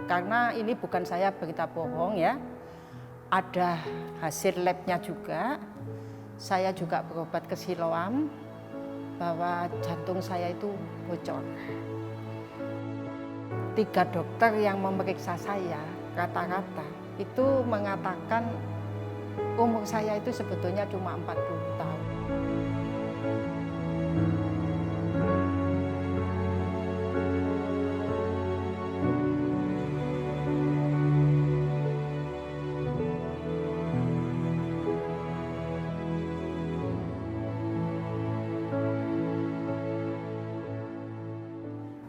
Karena ini bukan saya berita bohong ya, ada hasil labnya juga. Saya juga berobat ke Siloam bahwa jantung saya itu bocor. 3 dokter yang memeriksa saya rata-rata itu mengatakan umur saya itu sebetulnya cuma 40 tahun.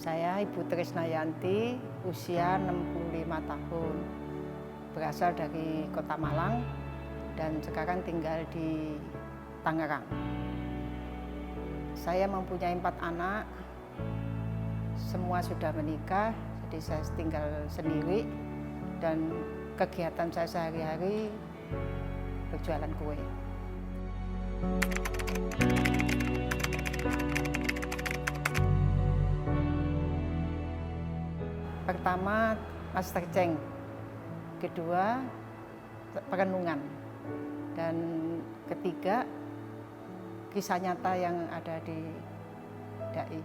Saya Ibu Trisnayanti, usia 65 tahun, berasal dari Kota Malang dan sekarang tinggal di Tangerang. Saya mempunyai 4 anak, semua sudah menikah, jadi saya tinggal sendiri dan kegiatan saya sehari-hari berjualan kue. Pertama, Master Cheng. Kedua, perenungan. Dan ketiga, kisah nyata yang ada di DAI.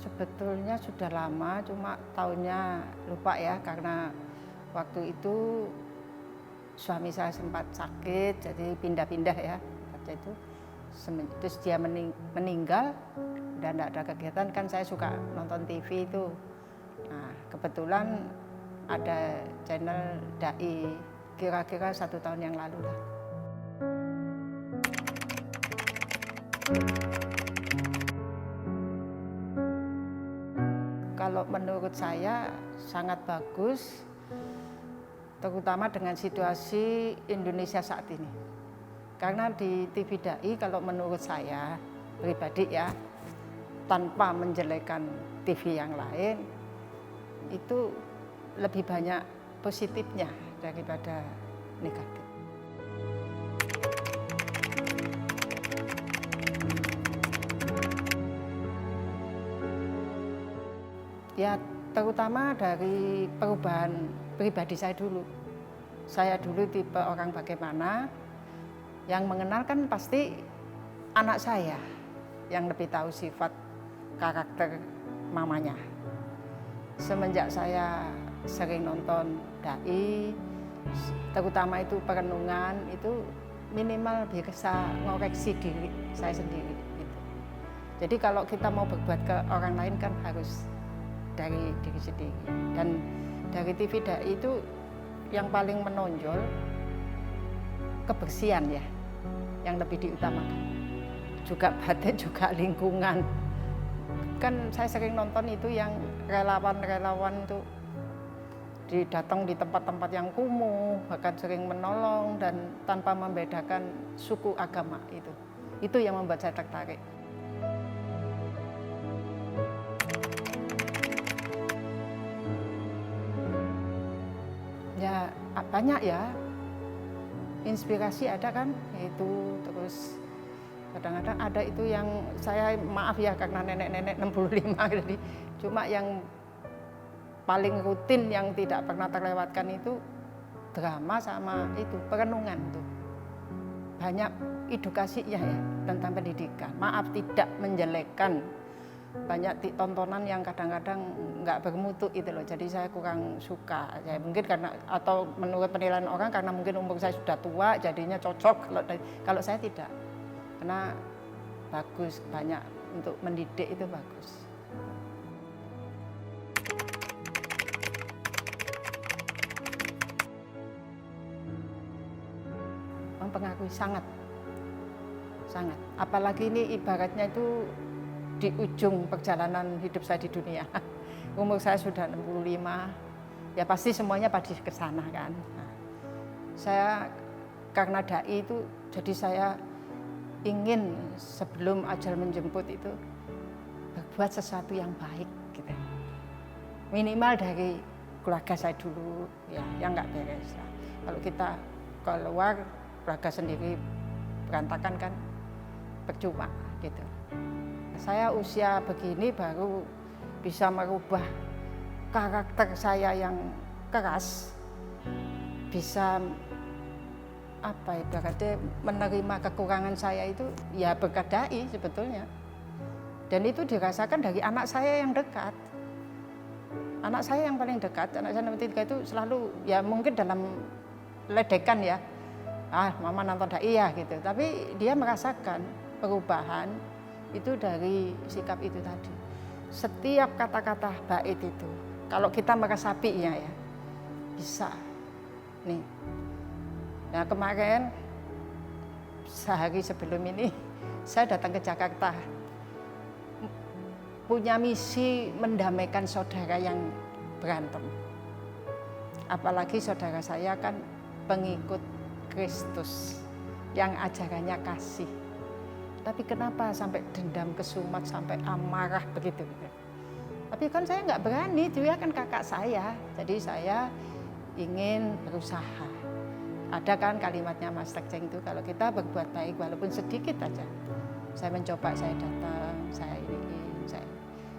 Sebetulnya sudah lama, cuma tahunnya lupa ya, karena waktu itu suami saya sempat sakit, jadi pindah-pindah ya. Itu. Terus dia meninggal dan tidak ada kegiatan, kan saya suka nonton TV itu. Nah, kebetulan ada channel DAI kira-kira 1 tahun yang lalu lah. Kalau menurut saya sangat bagus, terutama dengan situasi Indonesia saat ini. Karena di TV DAI kalau menurut saya pribadi ya, tanpa menjelekkan TV yang lain, itu lebih banyak positifnya daripada negatif. Ya terutama dari perubahan pribadi saya dulu. Saya dulu tipe orang bagaimana, yang mengenal kan pasti anak saya yang lebih tahu sifat karakter mamanya. Semenjak saya sering nonton DAI, terutama itu perenungan, itu minimal bisa ngoreksi diri saya sendiri. Gitu. Jadi kalau kita mau berbuat ke orang lain kan harus dari diri sendiri. Dan dari TV DAI itu yang paling menonjol kebersihan ya, yang lebih diutamakan. Juga batin, juga lingkungan. Kan saya sering nonton itu yang relawan-relawan itu datang di tempat-tempat yang kumuh, bahkan sering menolong dan tanpa membedakan suku agama itu. Itu yang membuat saya tertarik. Ya banyak ya. Inspirasi ada kan, itu terus kadang-kadang ada itu yang saya maaf ya karena nenek-nenek 65 jadi cuma yang paling rutin yang tidak pernah terlewatkan itu drama sama itu perenungan tuh. Banyak edukasinya ya tentang pendidikan. Maaf tidak menjelekkan, banyak tontonan yang kadang-kadang nggak bermutu itu loh, jadi saya kurang suka. Ya, mungkin karena atau menurut penilaian orang karena mungkin umur saya sudah tua jadinya cocok, kalau saya tidak, karena bagus, banyak untuk mendidik itu bagus. Mempengaruhi sangat, apalagi ini ibaratnya itu di ujung perjalanan hidup saya di dunia. Umur saya sudah 65, ya pasti semuanya pada ke sana kan. Nah, saya karena DAI itu, jadi saya ingin sebelum ajal menjemput itu berbuat sesuatu yang baik gitu. Minimal dari keluarga saya dulu, ya yang nggak beres lah. Kalau kita keluar, keluarga sendiri berantakan kan percuma gitu. saya usia begini baru bisa merubah karakter saya yang keras, bisa ibaratnya menerima kekurangan saya itu ya berkat dai sebetulnya. Dan itu dirasakan dari anak saya yang dekat. Anak saya yang paling dekat, anak saya nomor 3 itu selalu ya mungkin dalam ledekan ya, mama nonton dai ya gitu. Tapi dia merasakan perubahan itu dari sikap itu tadi. Setiap kata-kata bait itu, kalau kita meresapinya ya, bisa. Nih. Nah kemarin, sehari sebelum ini, saya datang ke Jakarta. Punya misi mendamaikan saudara yang berantem. Apalagi saudara saya kan pengikut Kristus yang ajarannya kasih. Tapi kenapa sampai dendam, kesumat, sampai amarah begitu? Tapi kan saya nggak berani, dia kan kakak saya. Jadi saya ingin berusaha. Ada kan kalimatnya Mas Tekjeng itu, kalau kita berbuat baik walaupun sedikit aja. Saya mencoba, saya datang, saya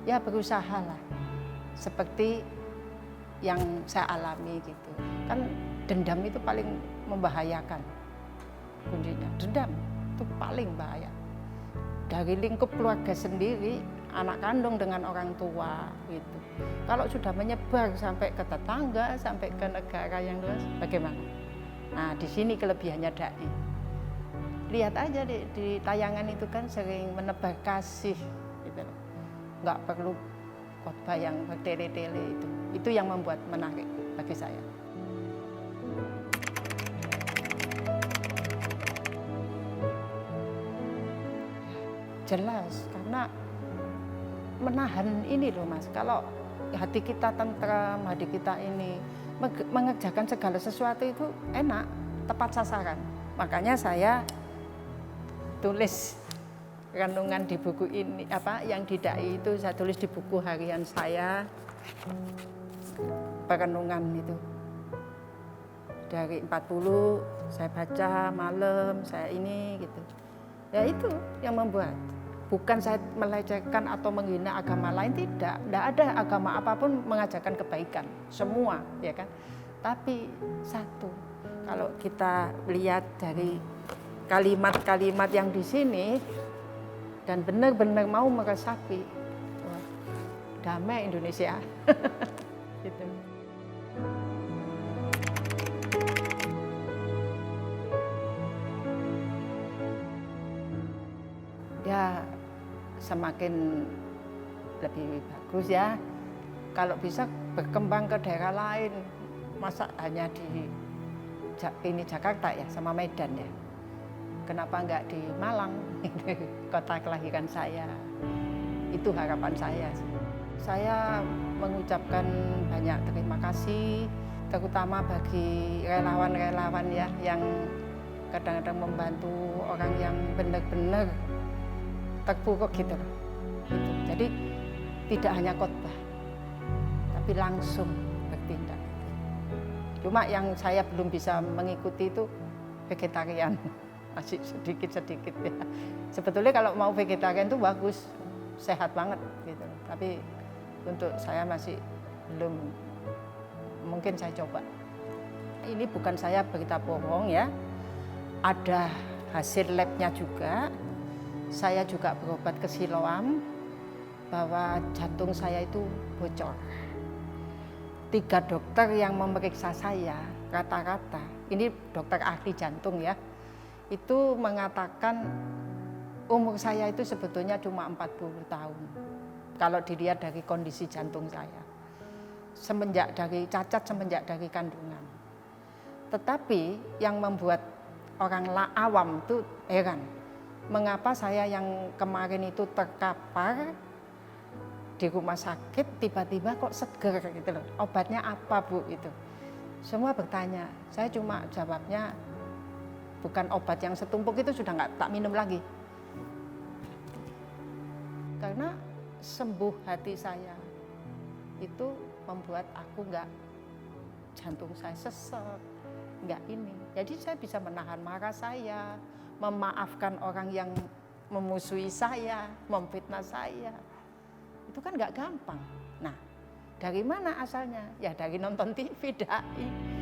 ya berusaha lah. Seperti yang saya alami gitu. Kan dendam itu paling membahayakan. Kuncinya dendam itu paling bahaya. Dari lingkup keluarga sendiri, anak kandung dengan orang tua gitu. Kalau sudah menyebar sampai ke tetangga, sampai ke negara yang luas, bagaimana? Nah, di sini kelebihannya dai. Lihat aja di tayangan itu kan sering menebar kasih gitu. Nggak perlu khotbah yang bertele-tele itu. Itu yang membuat menarik bagi saya. Jelas, karena menahan ini loh Mas, kalau hati kita tentrem, hati kita ini mengerjakan segala sesuatu itu enak, tepat sasaran. Makanya saya tulis renungan di buku ini, yang di dai itu saya tulis di buku harian saya, perenungan itu. Dari 40 saya baca malam, saya ini gitu. Ya itu yang membuat. Bukan saya melecehkan atau menghina agama lain, tidak ada agama apapun mengajarkan kebaikan, semua ya kan. Tapi satu, kalau kita lihat dari kalimat-kalimat yang di sini dan benar-benar mau meresapi, damai Indonesia. Gitu. Ya semakin lebih bagus ya. Kalau bisa berkembang ke daerah lain, masa hanya di ini Jakarta ya sama Medan ya. Kenapa enggak di Malang, kota kelahiran saya. Itu harapan saya. Saya mengucapkan banyak terima kasih, terutama bagi relawan-relawan ya yang kadang-kadang membantu orang yang benar-benar terpuruk gitu loh. Gitu. Jadi tidak hanya khotbah, tapi langsung bertindak. Cuma yang saya belum bisa mengikuti itu vegetarian, masih sedikit-sedikit ya. Sebetulnya kalau mau vegetarian itu bagus, sehat banget gitu. Tapi untuk saya masih belum, mungkin saya coba. Ini bukan saya berita bohong ya, ada hasil labnya juga. Saya juga berobat ke Siloam bahwa jantung saya itu bocor. 3 dokter yang memeriksa saya rata-rata, ini dokter ahli jantung ya, itu mengatakan umur saya itu sebetulnya cuma 40 tahun. Kalau dilihat dari kondisi jantung saya. Cacat semenjak dari kandungan. Tetapi yang membuat orang awam itu heran. Mengapa saya yang kemarin itu terkapar di rumah sakit tiba-tiba kok seger gitu loh. Obatnya apa Bu itu? Semua bertanya. Saya cuma jawabnya bukan obat yang setumpuk itu sudah nggak tak minum lagi. Karena sembuh hati saya itu membuat aku nggak, jantung saya sesek, nggak ini. Jadi saya bisa menahan marah saya, memaafkan orang yang memusuhi saya, memfitnah saya. Itu kan nggak gampang. Nah, dari mana asalnya? Ya dari nonton TV, dai.